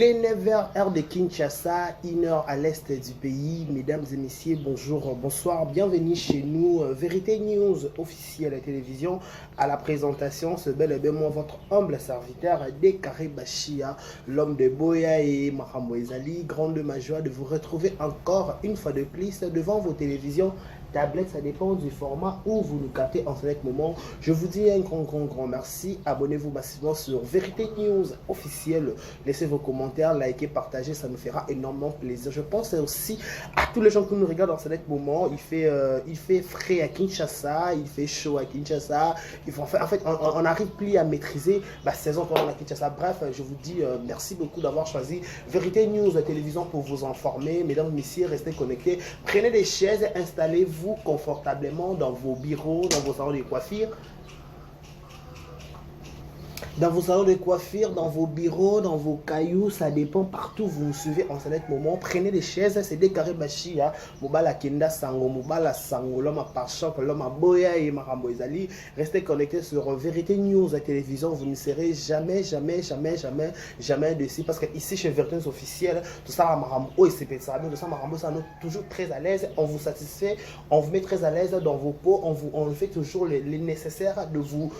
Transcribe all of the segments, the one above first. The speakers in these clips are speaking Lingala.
est 9h, heure de Kinshasa, 1h à l'est du pays. Mesdames et messieurs, bonjour, bonsoir, bienvenue chez nous. Vérité News officielle à la télévision. À la présentation, ce bel et bien moi, votre humble serviteur, Décaré Bachia, l'homme de Boya et Mahambo Ezali. Grande ma joie de vous retrouver encore une fois de plus devant vos télévisions. Tablette, ça dépend du format où vous nous captez en ce moment. Je vous dis un grand merci. Abonnez-vous massivement sur Vérité News officielle. Laissez vos commentaires, likez, partagez, ça nous fera énormément plaisir. Je pense aussi à tous les gens qui nous regardent en ce moment. Il fait frais à Kinshasa, il fait chaud à Kinshasa. En fait, on n'arrive plus à maîtriser la saison qu'on a à Kinshasa. Bref, je vous dis merci beaucoup d'avoir choisi Vérité News télévision pour vous informer. Mesdames et messieurs, restez connectés. Prenez des chaises, installez-vous confortablement dans vos bureaux, dans vos salons de coiffure. Dans vos salons de coiffure, dans vos bureaux, dans vos cailloux, ça dépend partout. Vous nous suivez en ce moment. Prenez des chaises, c'est des carrés bachia. Mobala Kenda Sango, Mobala Sango, l'homme à Parchok, l'homme à Boya et Marambo Ezali. Restez connectés sur Vérité News, la télévision. Vous ne serez jamais dessus. Parce que ici, chez Vérité News officielle, tout ça, Marambo et CP, tout ça, Marambo, ça nous toujours très à l'aise. On vous satisfait, on vous met très à l'aise dans vos peaux. On fait toujours les nécessaires de vous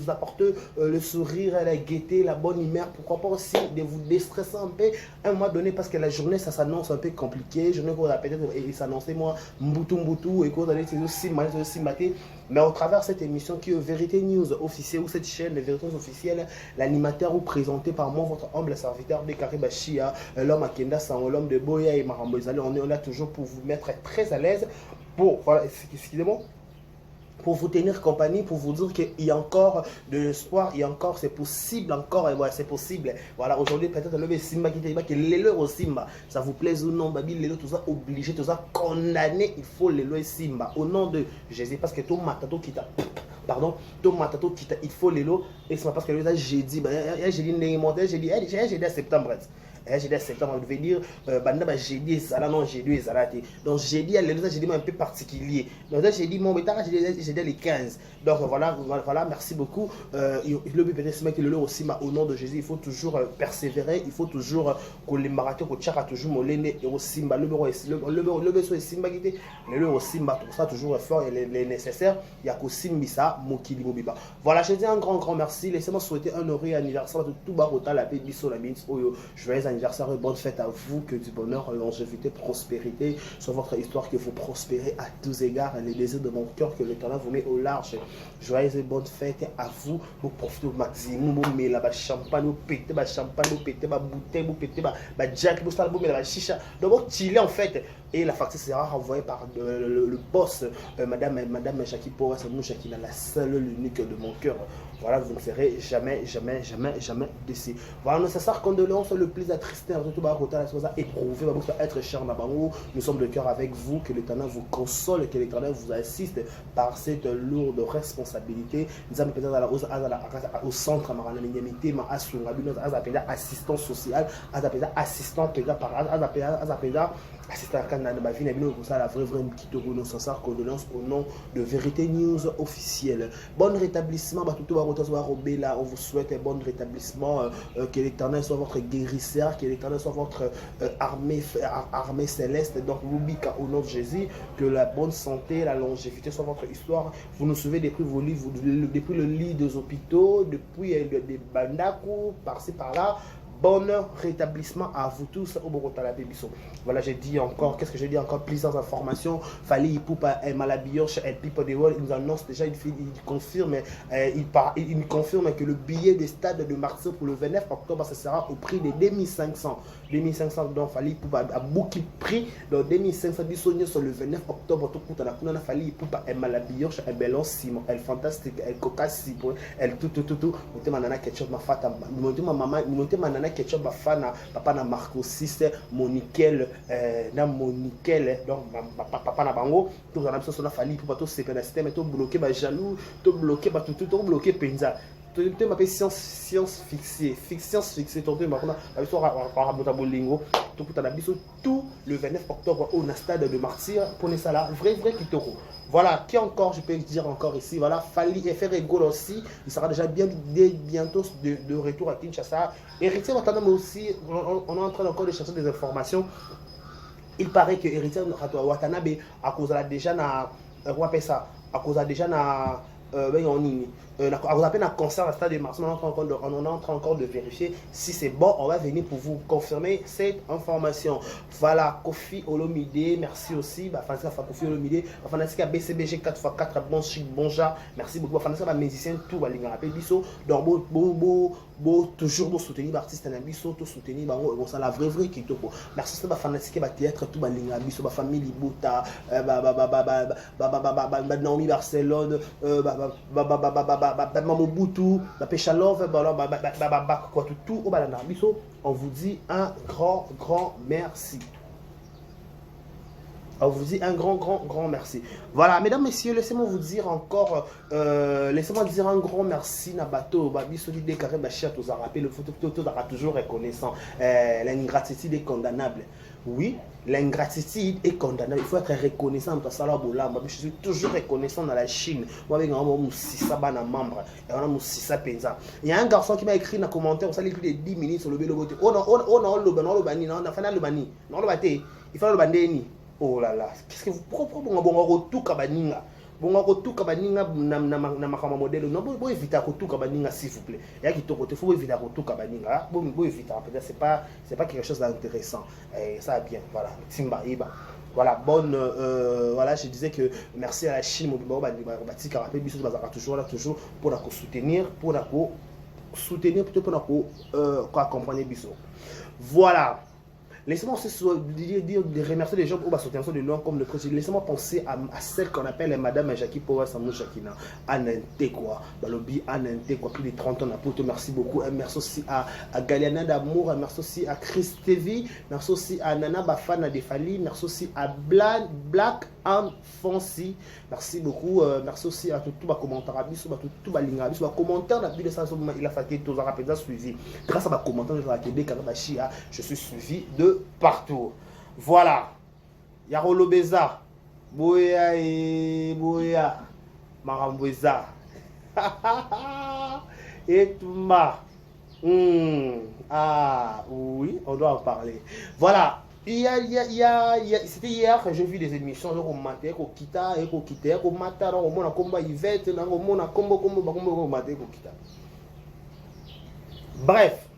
apporter le sourire, la gaieté, la bonne humeur, pourquoi pas aussi de vous déstresser un peu à un moment donné parce que la journée ça s'annonce un peu compliqué, journée qu'on a peut-être s'annoncer moi mboutou et qu'on allait aussi matin, mais au travers de cette émission qui est Vérité News officielle ou cette chaîne de Vérité News officielle, l'animateur ou présenté par moi, votre humble serviteur Décaré Bachia, l'homme à Kenda Sango, l'homme de Boya et Marambo Ezali, on est là toujours pour vous mettre très à l'aise, voilà, excusez-moi, pour vous tenir compagnie, pour vous dire qu'il y a encore de l'espoir, il y a encore, c'est possible encore, et voilà, c'est possible. Voilà, aujourd'hui, peut-être le Simba qui dit que l'élo au Simba, ça vous plaise ou non, Babi, l'élo, tout ça obligé, tout ça condamné, il faut l'élo et Simba. Au nom de Jésus, parce que tout matato qui t'a, pardon, tout matato qui t'a, il faut l'élo, et c'est parce que là, j'ai dit, j'ai dit, j'ai dit à septembre. J'ai dit septembre, on devait dire, j'ai dit ça, non, j'ai dit ça. Donc j'ai dit, j'ai dit un peu particulier. Donc là, j'ai dit, mon bétard, j'ai dit les 15. Donc voilà, merci beaucoup. Le but peut-être, c'est que le aussi, au nom de Jésus, il faut toujours persévérer, il faut toujours que les marathons, que Tchara toujours molene et au Simba, le bureau est Simba qui était, le aussi, tout ça toujours fort et les nécessaires. Il y a qu'au Simbisa, Mokili Mobiba. Voilà, je dis un grand merci. Laissez-moi souhaiter un heureux anniversaire de tout Barota, la paix, Bisso, la Mins, joyeux anniversaire et bonne fête à vous, que du bonheur, longévité, prospérité sur votre histoire, que vous prospérez à tous égards, les désirs de mon cœur, que l'Éternel vous met au large. Joyeuse et bonne fête à vous, vous profitez au maximum, vous mettez la champagne, vous pétez la champagne, vous pétez la bouteille, vous pétez la jack, vous mettez la chicha, donc vous chillez en fait, et la facture sera renvoyée par le boss, madame Jackie Power, c'est nous Jackie, la seule, l'unique de mon cœur. Voilà, vous ne serez jamais déçus. Voilà, nécessaire condoléances, le plus attristé, tout bas, la chose à éprouver, être cher Nabango. Nous sommes de cœur avec vous, que l'Éternel vous console, que l'Éternel vous assiste par cette lourde responsabilité. Nous avons peut-être au centre, assistant social, assistant assistant à ma vie, la vraie petite renaissance, condoléances au nom de Vérité News officielle. Bon rétablissement, on vous souhaite un bon rétablissement, que l'Éternel soit votre guérisseur, que l'Éternel soit votre armée céleste. Donc, Rubika au nom de Jésus, que la bonne santé, la longévité soit votre histoire. Vous nous suivez depuis vos livres, depuis le lit des hôpitaux, depuis des bandakou, par-ci par-là. Bon rétablissement à vous tous au Bogota la Bébisso. Voilà, j'ai dit encore, qu'est-ce que j'ai dit encore, plusieurs informations. Fali Poupa et Malabioche et People de World, il nous annonce déjà, il confirme que le billet de stade de Marseille pour le 29 octobre, ça sera au prix de 2500. 2500, donc Fali Poupa a beaucoup de prix, donc 2500 bisognes sur le 29 octobre, tout le monde a Fali Poupa et Malabioche et Belon Simon, elle fantastique, elle coca Simon, elle tout, monter manana ketchup ma fata, monter ma maman, monter manana ketchup ma fana, papa na Marco 6, mon nickel, donc papa na bango, tout en absence on a Fali Poupa, tout c'est un système, tout bloqué, jaloux, tout bloqué, tout bloqué, penza. tu m'appelles science fixée, science fixée, tu tout le 29 octobre au stade de Martyr, prenez ça là, vrai Kitoko. Voilà, qui encore, je peux dire encore ici, voilà, Fali et Ferrego aussi, il sera déjà bientôt de retour à Kinshasa. Héritier Watanabe aussi, on est en train encore de chercher des informations. Il paraît que Héritier Watanabe, à cause de déjà, on appelle ça, à cause de déjà, on appelle un concert à stade de Marseille. On est en train encore de vérifier si c'est bon. On va venir pour vous confirmer cette information. Voilà, Kofi Olomide, merci aussi. Kofi Olomide, BCBG 4x4, bon chic, bon genre. Merci beaucoup. Musicien, tout va rappel biso. Donc, toujours vous soutenir l'artiste en biso, tout soutenir la vraie qui est. Merci c'est fanatique théâtre tout balinga biso famille Libuta, Naomi Barcelone, Mamobutu, Péchalov, tout au balana biso. On vous dit un grand merci. On vous dit un grand merci. Voilà, mesdames, messieurs, laissez-moi vous dire encore, laissez-moi dire un grand merci Nabato, Babiso dit déclaré Bachia, tous à rappeler, le photo toujours reconnaissant. L'ingratitude est condamnable. Oui, l'ingratitude est condamnable. Il faut être reconnaissant dans sa bola. Je suis toujours reconnaissant dans la Chine. Moi, avec un membre, il y a un garçon qui m'a écrit dans un commentaire, ça lui dit 10 minutes sur le vélo. Il faut le bani. Oh là là, qu'est-ce que vous pourquoi tout kabaninga bon tout kabaninga na makama modèle non bon éviter tout kabaninga s'il vous plaît il y a qui côté faut éviter tout kabaninga bon éviter peut-être c'est pas quelque chose d'intéressant et ça bien voilà timba iba voilà bonne voilà je disais que merci à la Chine mon bati carapé biso bazaka toujours là toujours pour la soutenir plutôt pour accompagner biso voilà. Laissez-moi aussi remercier les gens pour la soutenance de l'homme comme le président. Laissez-moi penser à celle qu'on appelle Madame Jackie Power Samou Shakina. Anante quoi. Balobi Anante quoi. Plus de 30 ans à merci beaucoup. Merci aussi à Galiana d'amour. Merci aussi à Christevi. Merci aussi à Nana Bafana Defali. Merci aussi à Black Fonsi. Merci beaucoup. Merci aussi à tout les commentaires. À tout les lignes. Les commentaires. Il a fait tout ça suivi. Grâce à mes commentaires, je suis suivi de partout. Voilà. Yarolo Beza. Boya et Boya. Maramboueza. Et Touma. Ah oui, on doit en parler. Voilà. C'était hier que j'ai vu des émissions au matin, au Kita, au Kita, au matin, au Mona Comba Yvette, au Mona Combo, au matin, au Kita. Bref.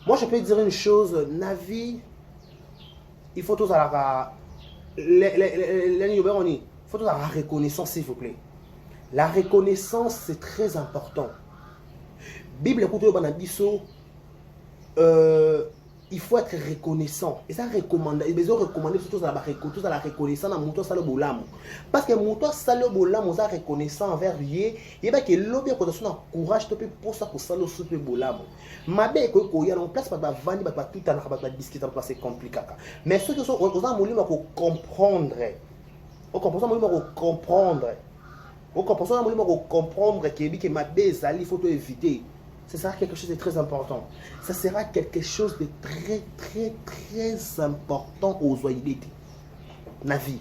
Moi, je peux dire une chose, Navi, il faut tous à la reconnaissance, s'il vous plaît. La reconnaissance, c'est très important. Bible, il faut être reconnaissant. Et ça recommande, ils ont recommandé surtout à la reconnaissance dans mon sale bolam. Parce que mon sale bolam, on a reconnaissant envers lui. Et bien que l'objet qu'on a son courage pour ça que ça le soupe bolam. Ma belle que y a en place pas vendre pas tout en pas discuter pas c'est compliqué. Mais ceux qui sont on a moulin pour comprendre. On comprend moulin pour comprendre. On comprend moulin pour comprendre que ma belle il faut éviter. Ce sera quelque chose de très important. Ça sera quelque chose de très important aux oïlités. Navi.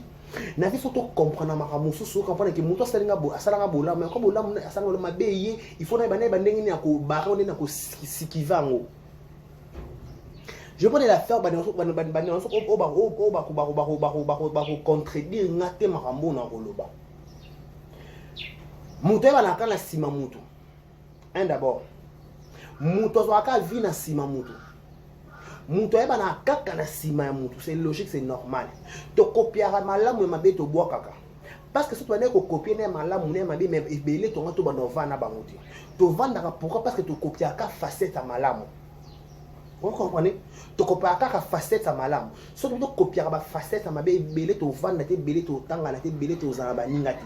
Navi faut comprendre ma ramusu so comprendre que moto salinga bo asalanga bola mais comme bola asalanga ma beye il faut na bandenge ni ko bara na ko sikivango. Je peux la faire contredire ngate marambo na koloba. Moto ba na kana sima moto. Un d'abord muto zwaka vi na sima mutu muto eba na kaka na sima ya mutu c'est logique c'est normal to copiera malamu mabe to bois kaka parce que si tu vas copier na malamu na mabe mais ebele to ngato ba nova na bangote to vanda pourquoi parce que tu copier ka facette à malamu vous comprenez to copier ka facette à malamu so tu copier ba facette à mabe ebele to vanda te ebele to tanga na te ebele to zamba ningati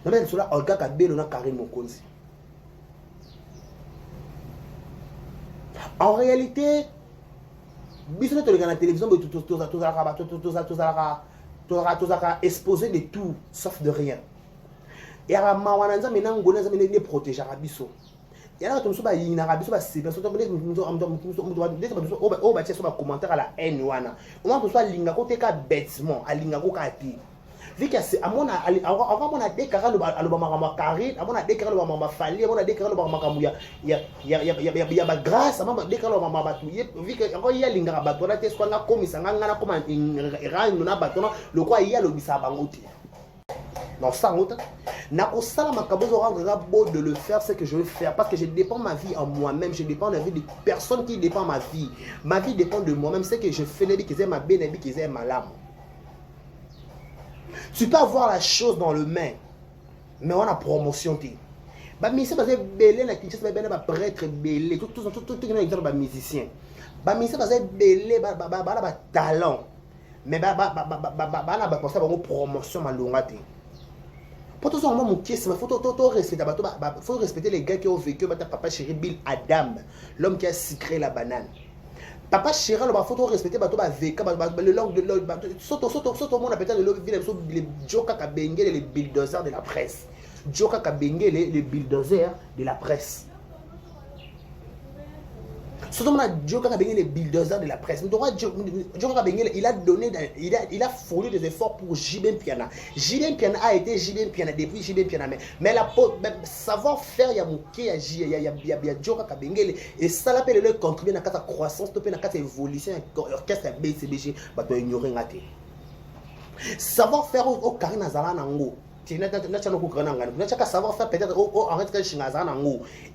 na même cela olga ka belo na Karim Mokonzi. En réalité, si tu regardes la télévision, tu as exposé de tout, sauf de rien. et à mawana nzambe na ngona nzambe ne protéger biso ya na tumso ba yina biso ba sipe so to bele o ba tieso ba commentaire à la haine wana o ma so linga ko teka bêtement alinga ko ka ti vu que c'est amona amona déclarer le bamama carré amona déclarer le bamama fali amona déclarer le bamama ya ba grâce amona déclarer le bamama batu vu que encore ya linga batu na te so nga komisa nga na koma rango na batu le quoi ya lo bisa bango ti non ça autre na ko sala makabozo rendre beau de le faire ce que je veux faire parce que je dépends ma vie en moi-même, je dépends de la vie de personne qui dépend ma vie dépend de moi-même, c'est que je fais les qui ma bien et qui ma lame. Tu peux avoir la chose dans le main, mais on a promotion. Bah, mais c'est parce que belé na Kinshasa, bah, prêtre belé, tout exemple bah musicien. Bah, mais c'est parce que belé, bah, talent. Mais bah, pour ça, promotion malongate. Pour tout ça, faut respecter les gars qui ont vécu, papa chéri Bill Adam, l'homme qui a sucré la banane. Papa chéri, il faut respecter le langue de l'autre. Surtout, on appelle les Joka Kabenge, les bulldozers de la presse. Joka Kabenge, les bulldozers de la presse. Surtout, on a Joka Kabenge, les bulldozers de la presse. Joka Kabenge, il a fourni des efforts pour Jibem Piana. Jibem Piana a été Jibem Piana depuis Jibem Piana. Mais savoir-faire, il y a Mouké, il y a Joka Kabenge. Et ça l'appelle le contribuer à la croissance, à la évolution, l'orchestre BCBG, il faut ignorer. Savoir-faire au Karina Zalanango. Savoir faire peut-être au arrête que je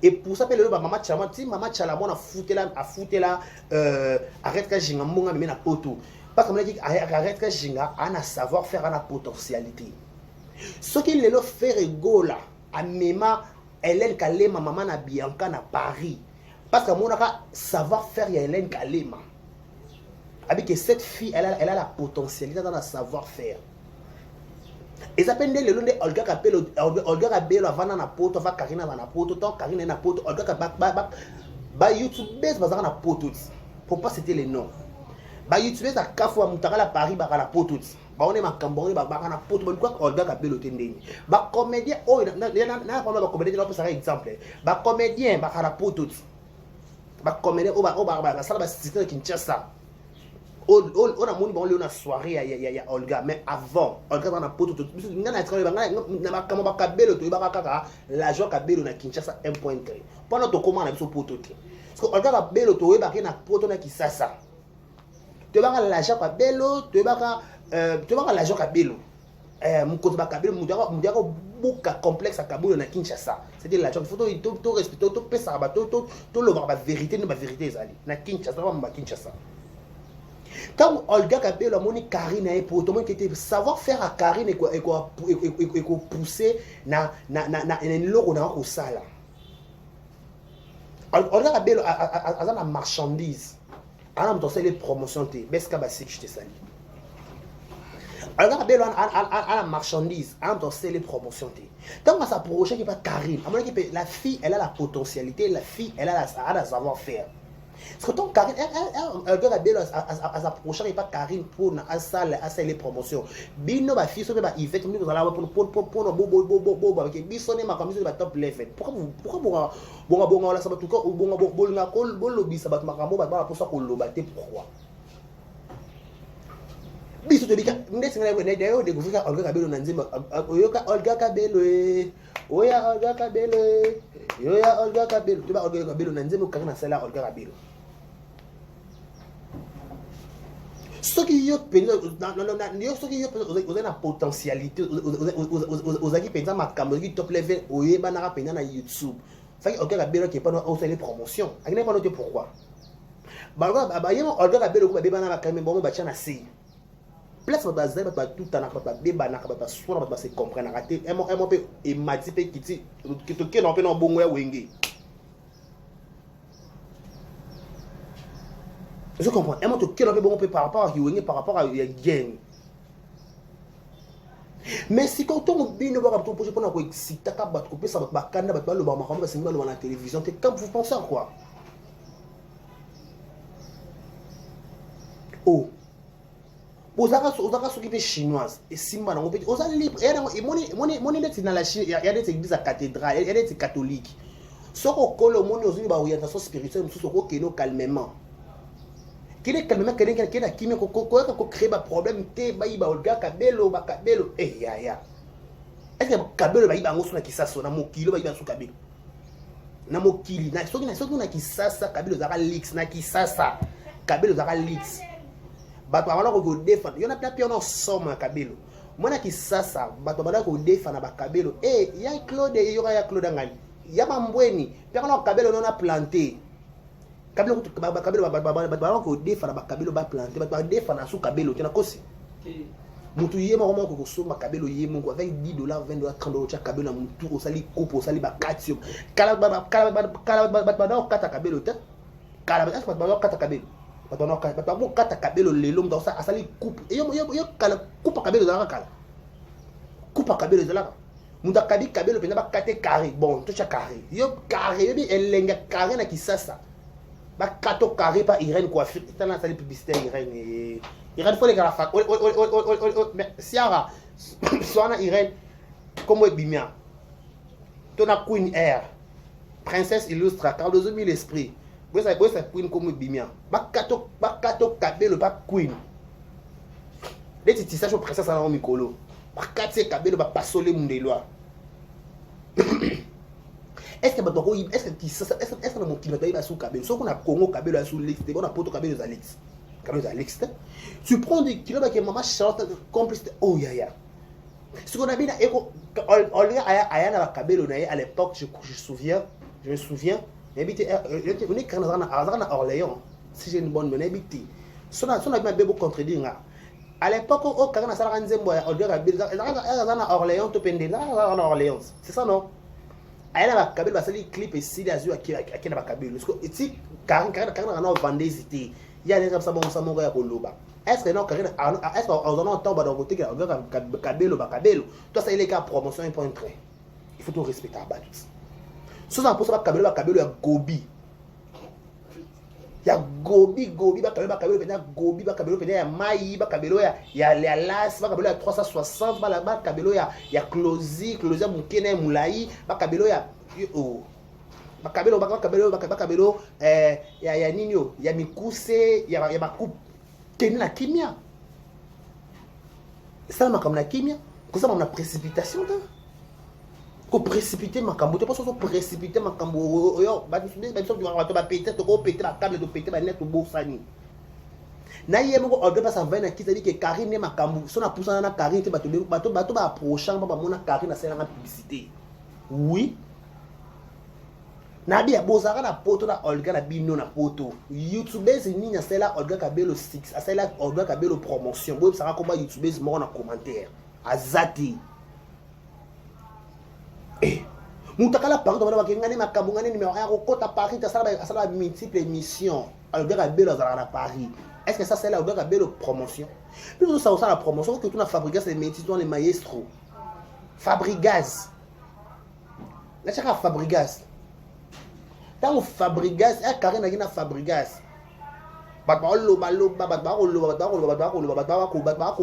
et pour ça le maman chama ti maman chala mona a fouté là arrête que jinga monga mais na poto parce que on dit arrête que jinga ana savoir faire ana potentialité ce qui le faire gola a mema Hélène Kalema maman na Bianca na Paris parce que mon savoir faire ya Hélène Kalema avec que cette fille elle a la potentialité dans la savoir faire. Et ça peut le long de Olga Capello avant na poto va Karina na poto tant Karina na poto Olga ba YouTube base bazana na poto pour pas citer les noms ba YouTube za kafwa mutaka la Paris ba na poto ba on est makambo ba na poto ba Olga Capello tendeni ba comédien oh na ba comédien là pour ça exemple ba comédien ba na poto ba comédien ba ça ba citer Kinshasa. On a mon bon une soirée il y a Olga mais avant Olga dans la poto la joie Kabelo na Kinshasa 1.3 pendant to comment on a besoin poto parce que Olga Kabelo to e ba na poto na Kinshasa to ba la joie Kabelo to ba la joie Kabelo mukoto ba Kabelo mudako buka complexe à Kabelo na Kinshasa c'était la joie il faut to respecter to pesa ba to le ba vérité ne ba vérité ezali na Kinshasa ba Kinshasa. Quand Olga Kabelo a moni Karine et pour tout le monde qui était savoir faire à Karine et quoi pousser na logo na ko sala. Olga Kabelo a la marchandise. On a les promotions te beska basik je te sali. Olga Kabelo a la marchandise, on a les promotions te. Tant que ça projet qui pas Karine, la fille elle a la potentialité, la fille elle a la savoir faire. Parce que ton Karine, elle s'approcher pas Karine pour les promotions. Bino ba fille sobe ba Yvette nous allons pour bo avec bisonné ma comme ba top level. Pourquoi bon la ça tout cas bon na col bon lobby ça ba makambo ba pour ça ko lobaté pourquoi? Biso te bika ndesi ngale ne d'ailleurs découvrir Olga Kabelo na nzima oyoka Olga Kabelo oya Olga Kabelo yoya Olga Kabelo tu ba Olga Kabelo na nzima Karine na sala Olga Kabelo. Ce qui est la potentialité, aux amis pensant ma caméra top level, au Yebanara Pena na YouTube. Fait que Olga Kabelo qui est pas dans les promotions. À quel point pourquoi? Bah Olga Kabelo comme bébé na caméra bon bâtir na si. Place ba zeba ba tout en ba bébé na ba soit ba se comprendre rater. Un peu émancipé qui te non peut non bon wenge. Je comprends. Et moi, tu as bon par rapport à Young, par rapport à Yang. Mais si quand on vient de voir ton projet pour nous exciter, ça va couper, ça va canne, ça va le bar, ça va le la télévision. Quand vous pensez à quoi? Oh, ozaka soki pe chinoise esimba nango pe oza libre emoni neti na la Chine ya neti église ya cathédrale ya neti catholique soko okolo omoni ozwi ba orientation spirituelle mosusu okokende calmement kende calmement kende na kimia koyaka kocrée baproblème te bayiba olga kabelo bakabelo yaya est ce que kabelo bayiba yango so na kisasa na mokili bayiba so kabelo na mokili soki na kisasa kabelo ozaka lix na kisasa kabelo ozaka lix bato abana ko défendre yona pia pia no soma kabelo mwana kisasa bato abana ko défendre ba kabelo ya Claude ya Claude ngani ya mambweni pia kana kabelo no na planter kabelo ba kabelo bato abana ko défendre ba kabelo ba planter bato ba défendre su kabelo tena kosi mutu yema ko ko soma kabelo yema ko avec $10 $20 $30 cha kabelo na mutu osali coupe osali ba calcium kala kata kabelo te kala kata kabelo bato kata kabelo lelo mta osa asali coupe yo kala coupe kabelo zalaka kala coupe kabelo zalaka muta kadi kabelo pena ba kate carré bon to cha carré yo carré bi elenga carré na kisasa ba kato carré pa Irène coiffure tana sali publicité Irène faut les gars fa siara soana Irène comme bimia tona Queen Air princesse illustre Carlos 2000 esprit ça queen comme bimia bakato kabelo ba queen les tissages au princesse na mikolo bakati kabelo ba pasole mundelwa est-ce que na mokili bato ba sou kabelo soko na Congo kabelo sou lix te bona poto kabelo za lix tu prends des kilos ba ke mama Charlotte complice yaya ce qu'on a bien aya na kabelo na à l'époque je me souviens habité on est à Orléans si j'ai une bonne bonne habité son a bien contredire à l'époque au quand na sala nzembo ya Orléans to pende na Orléans c'est ça non aya na kabelo basali clip et si azu akina ba kabelo parce que ti quand na vendezité il y a des comme ça bon ça mon ya koloba est-ce que non est-ce qu'on entend ba dans côté kabelo toi ça il est cas promotion un point très il faut tout respecter à Badus. So ça pose pas kabelo ya gobi. Ya gobi ba kabelo pena gobi ba kabelo pena ya mai ba kabelo ya las ba kabelo ya 360 ba la ba kabelo ya closy mukene mulai ba kabelo ya ba kabelo ya ninyo ya mikuse ya baku tena na kimia. Ça ma comme na kimia, comme ça on a précipitation là. Ko précipiter makambo te pas so précipiter makambo yo ba péter to ko péter la table to péter ba net to bosani na yemo ko order pas ça va na qui dit que Karine makambo so na poussa na Karine te bato ba approchant ba mona Karine na sala publicité oui na bia bozaka na poto na Olga na bino na poto youtubers ni na sala Olga Kabelo 6 a sala Olga Kabelo promotion bo ça comme youtubers mo na commentaire azati mutakala par exemple bakengani makambo ngani numéro 1 okota Paris ta sala multiple émissions alors bien Kabelo à Paris est-ce que ça c'est là Olga Kabelo promotion plus ça la promotion que tout na Fabregas les métiers dans les maestros Fabregas la chaka Fabregas tant Fabregas a carré na Fabregas batalo batako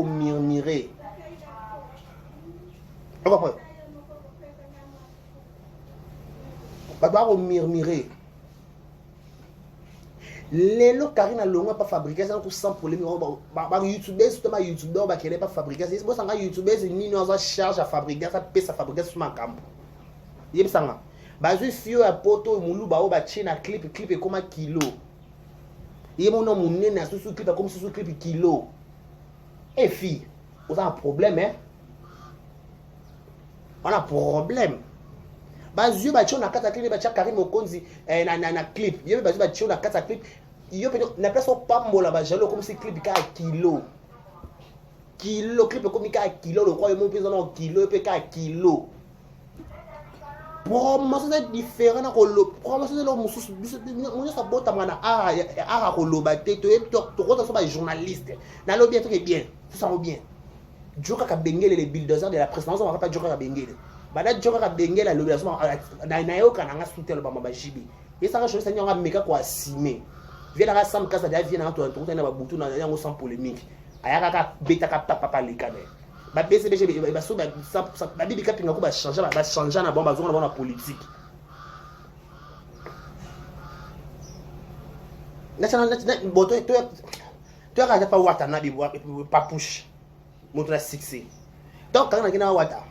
murmurer Badaro murmurer. Lelo Karina longa pas fabriquer ça sans problème. YouTubers justement YouTubers ba kele pas fabriquer. C'est bon ça YouTubers ni nous a charge à fabriquer ça pèse à fabriquer sur ma camp. Yeb sanga. Ba je fio a poto mulu ba o ba china clip et comme kilo. Yeb mon nom mon na sous clip comme sous clip kilo. Et fille, on a un problème hein. On a problème. Bazio bacho na kata clip bacha Karim Okonzi na clip yebe bazio bacho na kata clip yo pe na place au pambola ba jalo comme si clip ka kilo clip comme ka kilo le quoi mon pèse dans kilo pe ka kilo promotion c'est différent na ko lo promotion c'est lo mususu mo sa bota mana ara ko lo ba te to ko so ba journaliste na lo bien tout est bien ça va bien Joka ka bengele les bulldozers de la présidence on va pas Joka ka bengele bana Joka ka bengele la lobbyisme na yo kana nga soutenir le bamba jibi et ça je sais nyanga meka ko assumer vient la sam kasa da vient na to na ba butu na yango sans polémique ayaka betaka papa likane ba BCBG ba so ba bibi kapinga ko ba changer na bon bazonga na bon politique national boto tu as pas wata na bi pas push montre succès donc quand on a wata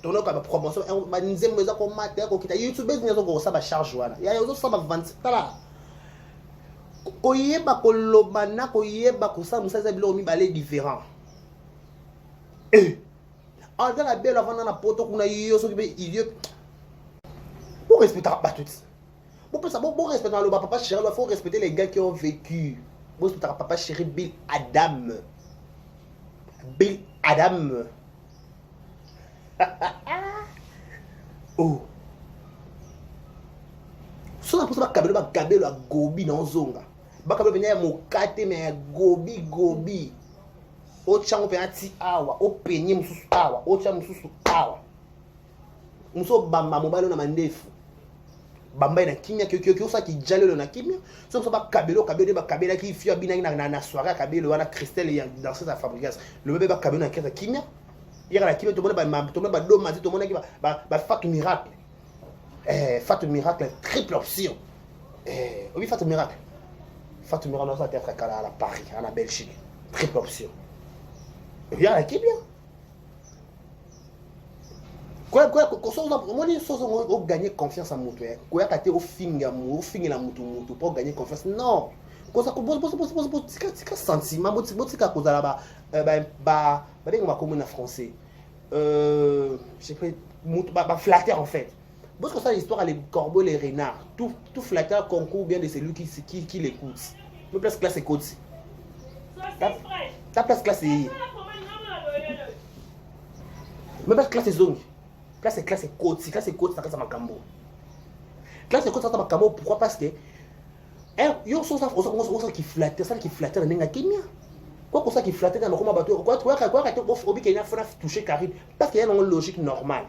tono ka ba promotion ba nzembo za ko mate ko kita YouTube ngezo ko sa ba charge wana ya yo so ba 20 tala koyeba koloba na koyeba kosa musaza bilo mi balé différent en dans la belle avant na poto kuna yo so be idiot pour respecter pas tout pour respecter le papa chéri il faut respecter les gars qui ont vécu pour respecter papa chéri Bill Adam oh so na posa ba kabelo a gobi na ozonga ba kabelo benya mokate me gobi o chango pe ati awa o penye mususu awa o cha mususu awa muso bamba mobalo na mandefu bamba na kimia kyo sa ki jalelo na kimia so ba kabelo ba kabela ki fio bina na soirée kabelo wana Christelle ya danser sa fabrication le bébé ba kabelo na kesa kimia il y a la kimia to mona ba do mati to mona ki ba Fatou Miracle Fatou Miracle triple option oui Fatou Miracle dans sa tête à la Paris à la Belgique triple option il y a la kimia quoi on gagner confiance en moto quoi kate au finga la moto pour gagner confiance non quoi ça tika sentiment tika kozala ba benga comme en français je sais pas flatteur en fait parce que ça l'histoire les corbeaux les renards tout flatteur concourt bien de celui qui l'écoute me place classe écoute ta place classe me place classe zone classe côte ça ça makambo classe côte ça makambo pourquoi parce que yo so ça qui flatte na nenga kimia quoi ça qui flatte dans comment bateau quoi obi kenya fona toucher Karim parce qu'il y a une logique normale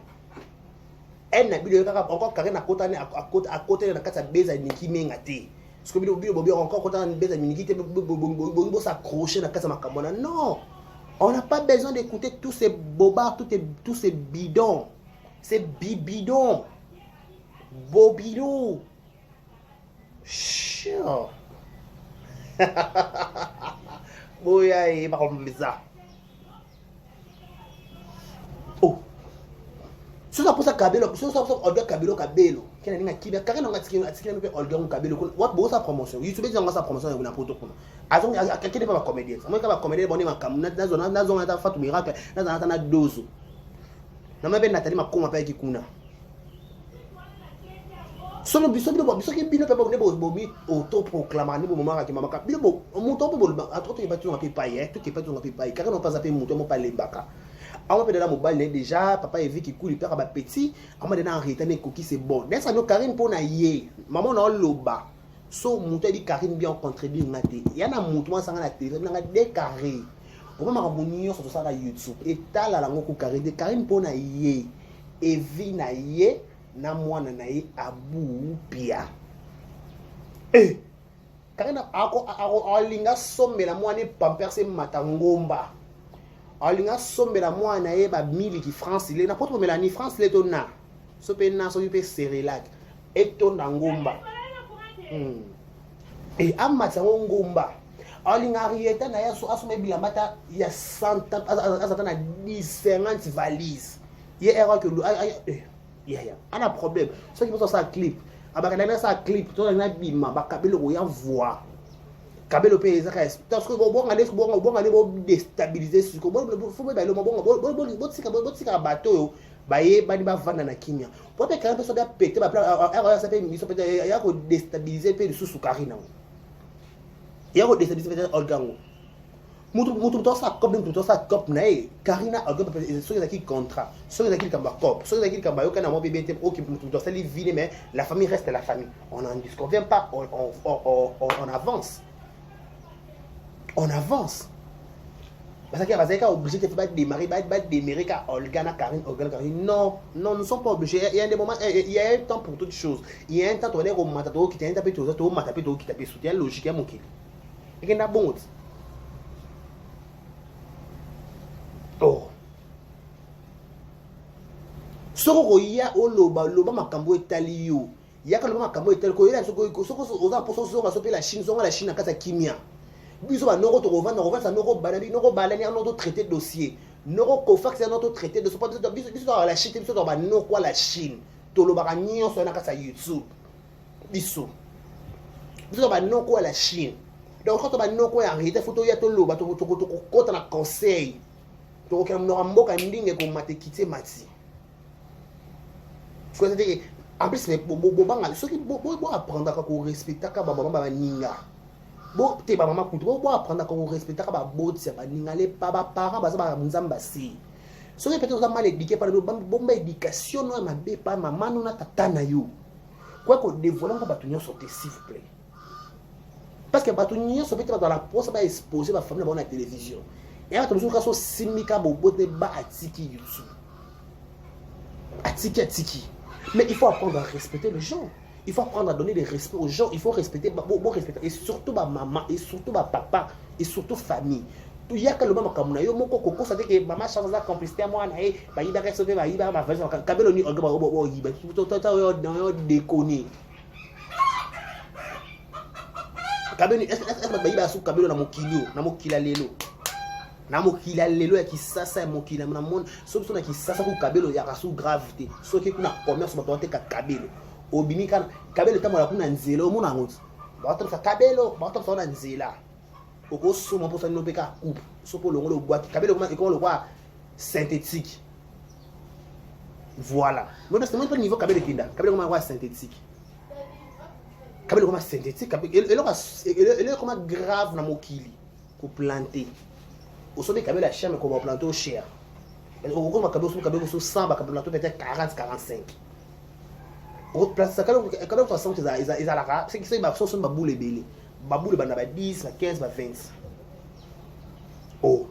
elle n'a plus encore Karim à côté na kata beza niki menga te parce que bilo encore côté na beza niki te bo s'accrocher na kata makambo non on n'a pas besoin d'écouter tous ces bobards tous ces bidons. C'est bibidon. Bobilo. Sure. Boya et bizarre. Oh. C'est ça pour ça Kabelo, c'est ça pour ça Kabelo. Qui n'a pas car on a tiré pe Olga Kabelo. What bo sa promotion. YouTube dit sa promotion na poto kuna. Azong akeke pas comédien. Moi ka ba comédien boni makamuna na zona ta Fatou Miracle na dozo. Na mabe Nathalie makoma pa ekikuna solo biso ki bino pe bo mi auto proclamer ni bo mama ki mama ka bino bo muto bo atroto ke batu ngapi paye tout ke batu ngapi paye car on pas zapper muto mo pa lembaka ama pe dans mobile né déjà papa evi ki couli père ba petit ama de na arrêter ne coquille c'est bon mais ça no Karine pour na ye maman na loba so muto di Karine bien contribuer ngate yana muto mo sanga na télé na décarré pour ma rabonio sur ça YouTube et tala la ngoko Karine pona ye evi na ye na mwana na ye abu pia Karine ako alinga sombela mwana pamperse matangomba alinga sombela mwana ye ba mili ki France ile na poto melani France le tona so pe na so pe Cerelac et ton ngomba et amata ngomba Alingarieta na ya so asome bilambata ya 100 azatana 50 valises. Il y a erreur que ana problème. Ceux qui font ça clip, abakana ça clip, to na bima ba kabelo ya voix. Kabelo pe ezaka parce que bon ngale bo déstabiliser ce ko bon faut ba le bon tika bateau ba ye ba di ba vanda na kimia. Pour pe quand personne da péter ba erreur ça pe miso pe ya ko déstabiliser pe sous Karina. Il y a des déstabilisations Olgango. Mutu to sa cop na e Karina Olga ceux qui contrat, ceux qui kamba cop, ceux qui kamba yo kana mo bébé OK mutu to sali vile mais la famille reste la famille. On en disconvient pas, on avance. On avance. Parce qu'il y a des cas obligés de faire démarrer ka Olga na Karine. Non, nous ne sommes pas obligés. Il y a des moments, il y a un temps pour toutes choses. Il y a un temps où on est au matado qui t'a tapé tout ça, tout matapé tout qui t'a soutien logique à mon kill. Et qu'il y a bon. soko ya oloba loba makambo etali yo ya ka loba makambo etali ko yela soko oza poso soko so pe la Chine akasa kimia biso ba noko to revendre ça noko balani noko balani en autre traité dossier noko cofax en autre traité de biso la Chine biso ba noko la Chine to loba ka nyonso na kasa YouTube biso ba noko la Chine donc quand ba noko ya réalité photo ya to loba to kota na conseil to ko na mboka ndinge ko matekite mati. En plus, mais ceux qui apprendre à respecter ka baba baba ninga. Bo te baba mama kutu bo apprendre à respecter ka baba boti ba ninga les baba parents ba za nzamba si. Ceux qui peut-être mal éduqués par le bomba éducation no ma be pa maman no na tata na yo. Quoi que dévoilant ka batunyo sortir s'il vous plaît. Parce que batunyo so peut-être dans la poste ba exposer ba famille dans la télévision. Et à tout ka so simika bo bote ba atiki YouTube. Atiki. Mais il faut apprendre à respecter les gens. Il faut apprendre à donner des respects aux gens. Il faut respecter, respecter. Et surtout ma maman, et surtout ma papa, et surtout famille. Il y a que le moment comme yo moko koko ça dit que maman change la complicité moi na ba yiba recevoir ba yiba ma version kabelo ni olga ba yiba yo déconner. Kabelo est ba yiba su kabelo na mokila lelo. Na mokila lelo ya kisasa ya mokila na monde soki na kisasa ku kabelo ya kasu gravité soki kuna commerce ba tote ka kabelo obimika kabelo tamola kuna nzela omona ngoti ba tote kabelo ba tote na nzela oko soma posa no peka coupe sopo longo le boîte kabelo comment le quoi synthétique voilà mais c'est même pas niveau kabelo kinda kabelo comment quoi synthétique kabelo comment synthétique et comment grave na mokili ko planter au sommet kabelo la chère mais qu'on va planter au cher au gros kabelo sur 100 kabelo peut-être 40 45 au place ça kabelo façon ils a la c'est qui c'est ba sont ba boule belé ba boule ba na ba 10 ba 15 ba 20 oh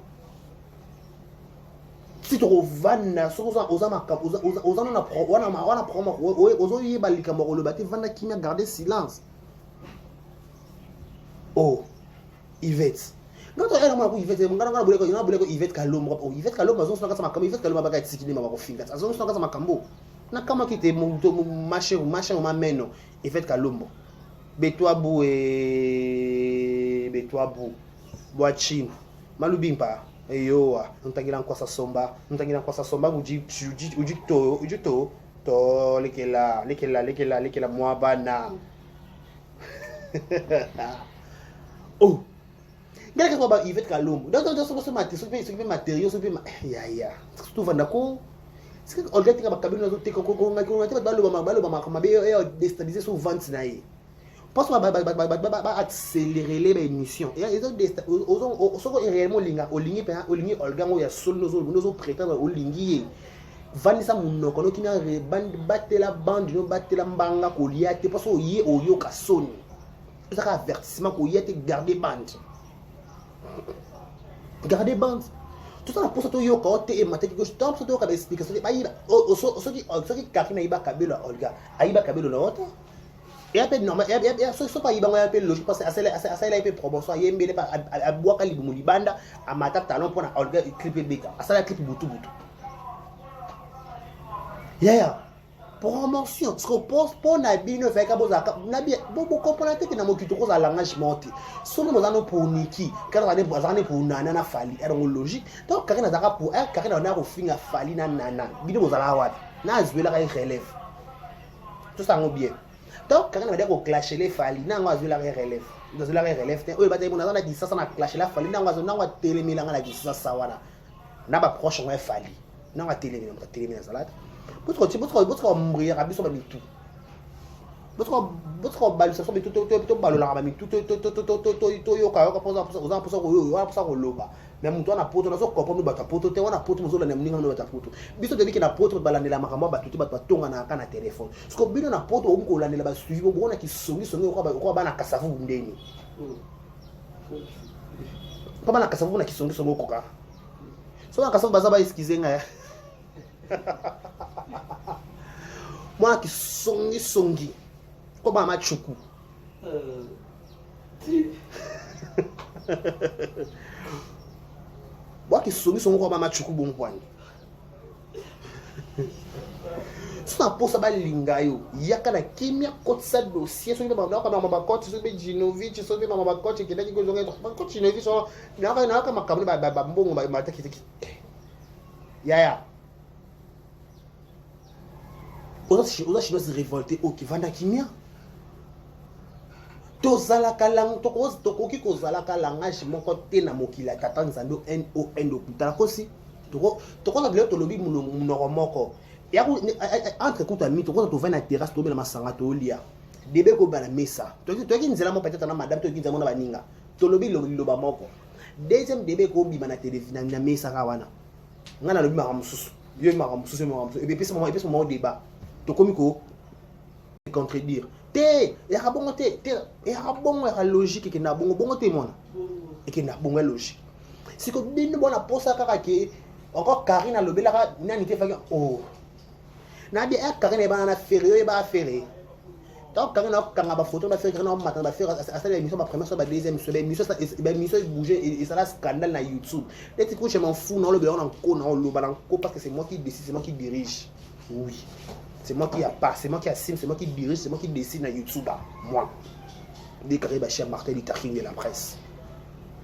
si tu revana sur aux makabo aux na promo aux yiba likambo le bati vanda qui m'a gardé silence oh Yvette. Quand on est là, Yvette, on a voulu Yvette Kalombo. Yvette Kalombo, on a makambo. Yvette Kalombo baga tsikini mama ko finga. Azon on a makambo. Na kama kite machin o mameno. Yvette Kalombo. Betwa bu. Boachim. Malubimpa. Eyoa. Ntangira nkwasa somba. Ntangira nkwasa somba uji to lekela mwabana. Oh. Bien que ce soit Yvette Kalombo, dans ce matériau, tout va d'accord. C'est que on dirait que la cabine nous a déstabilisé sur 20 naïe. Parce qu'on va accélérer les émissions. Et ils ont réellement linga, Olga, il y a seul nos prétendants au lingi. Vanessa Munoko, qui n'a battu la bande, nous battu la mbanga, qu'on y a été parce qu'on y est au yoka son. C'est un avertissement qu'on y a été gardé bande. Gardez bande. Tout ça pour ça to yo ko te maté que je tombe to ka explication ba yiba so ki kakina yiba kabelo Olga ayiba kabelo na wota et après normal et so pas yiba ngaya pe logique parce que ça il a été promotion yembele pa abwaka libumu libanda amata talon pour na Olga clip beka asala clip butu ya promotion ce qu'on pense pour na bino fait ka boza na bien beaucoup comprendre que na mokito ko za langage monté solo mo zano pour niki kana ne bazane pour nana na fali era logique donc karina zaka pour karina na ko finga fali na nana bino mo zala wapi na zwela ka relève tout ça ngo bien donc karina va dire ko clasher les fali na ngo zwela ka relève dans la relève o ba tayimo na distance na clasher la fali na ngo telemila na distance wana na ba proche ngo fali na ngo telemila salade. Votre mourir à biso ba tout. Votre balisation mais tout balola ba tout yo ka ko posa ko loba. Mais mutu na poto na so comprendre ba ta poto te wana poto mozola na mninga na ba ta poto. Biso de biki na poto balandela makambo ba tout ba tonga na kana téléphone. Parce que bino na poto o ko landela ba suivi bo na ki songi ko ba na kasavu ndeni. Ko ba na kasavu na ki songi ko ka. So na kasavu baza ba excuser nga. Moi qui songi ko ba ma chuku moi qui songi ko ba ma chuku bon kwani ça pour ça balinga yo yaka na kimia côté ça dossier so ba na ba côté so be Ginovic so be ba côté qui daki ko zonga ba côté Ginovic so na ka makamuni ba mbongo ba mata ki ya oza chinois se révolter o ki vanda kimia tozala kalang tokoki kozala kalangage moko te na mokili tata nzambe NON okutala kosi tokoza biloko tolobi munoko moko entre kutu ami tokoza tovai na terrasse tobela masanga tolia debe kobana mesa toki nzela mo peut-être na madame toki nzela mo na baninga tolobi liloba moko deuxième debe kobima na télévision na mesa ka wana nga na lobi maka mosusu yo maka mosusu et puis ce moment débat tokomi ko contredire te ya bongo te ya bongo ya logique ke na bongo te mona et ke na bongo logique siko bino bona posa kaka ke encore Karine lobela ka nani te faki oh na bien Karine ba na férié ba férié donc Karine na kanga ba photo ba férié na matin ba faire à cette émission ba première soit ba deuxième émission bouger et ça la scandale na YouTube et tu couches je m'en fous non le on en ko non le balan ko parce que c'est moi qui décide c'est moi qui dirige oui. C'est moi qui a pas, c'est moi qui assume, c'est moi qui dirige, c'est moi qui décide dans YouTube. Moi. Déclaré Bachir Martel, il de la presse.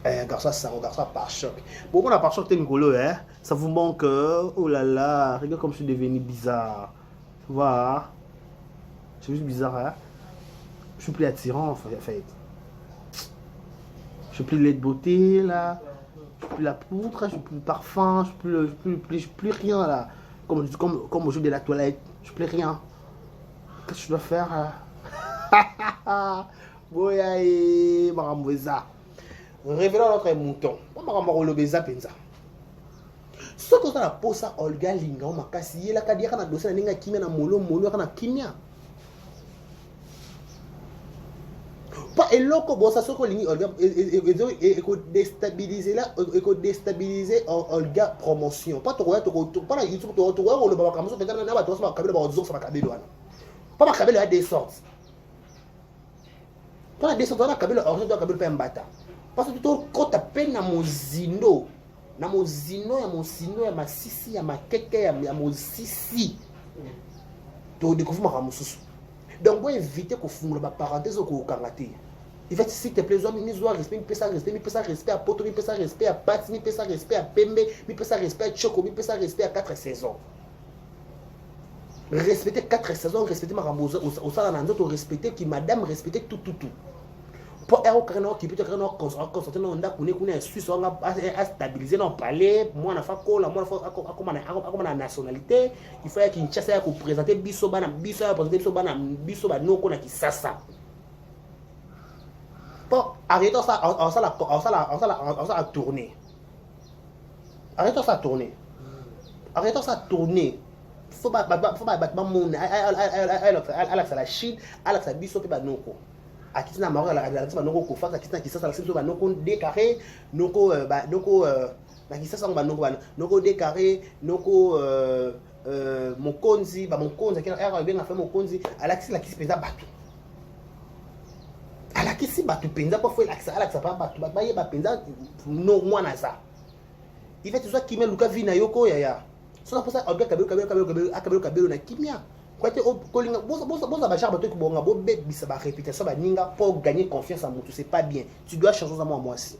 Garçon, ça, garçon par choc. Pourquoi on a par choc, t'es ngolo, hein? Ça vous manque, oh là là, regarde comme je suis devenu bizarre. Tu vois, hein? Je suis juste bizarre, hein? Je suis plus attirant, en fait. Je suis plus lait de beauté, là. Je suis plus la poutre, je suis plus le parfum, je suis plus rien, là. Comme au jeu de la toilette. Je ne plais rien. Qu'est-ce que je dois faire? Boyaï, Maramouza. Révélons notre mouton. Maramouza penza. Ce que ça a posé à Olga Linga, on m'a cassé. La cadia na dossier na ninga kimia na molo na kimia. Pas eloko bossa ce que lingi Olga et déstabiliser là et déstabiliser Olga promotion pas to pas la YouTube to le baba kamuso peut-être na ba to sa kabelo ba zo sa kabelo wana pas ba kabelo a des sortes to na des sortes na kabelo origine to kabelo pe mbata parce que to kota pe na mozindo ya masisi ya makeke ya mozisi to découvrir makamususu. Donc, pour éviter qu'on fonde la parenthèse ou qu'on kangate. Il fait s'il te plaît, il doit respect, il peut ça respect à Poto, il peut ça respect à Pati, il peut ça respect à Pembe, il peut ça respect à Choco, il peut ça respect à 4 saisons. Respecter 4 saisons, respecter ma rambosa, au salon en d'autres, respecter qui madame, respecter tout. Pour un qui peut être concentré dans un Suisse, on a stabilisé dans le palais, moi, on a fait quoi, moi, on a nationalité, il faut qu'il chasse à présenter Bisobana, no, qu'on a qui ça. Pour arrêter ça, on ça tourner. Arrêtons ça tourner. Faut pas mon la Chine, la Biso, Noko. Akiti na maro la noko ko fa akiti na kisasa la simso ba noko décarré noko na kisasa ba noko décarré noko mokonzi akina era bien fa mokonzi alakisi la kisi penza batu alakisi batu penza pa foi alakisa pa batu ba ye ba penza no mwana za il fait tout ça qui met luka vina yoko ya so pour ça obia kabelo na kimia. Bosa bachar bato ki bonga bo be bisa ba réputation ba ninga pour gagner confiance en mutu, c'est pas bien. Tu dois changer ça moi aussi.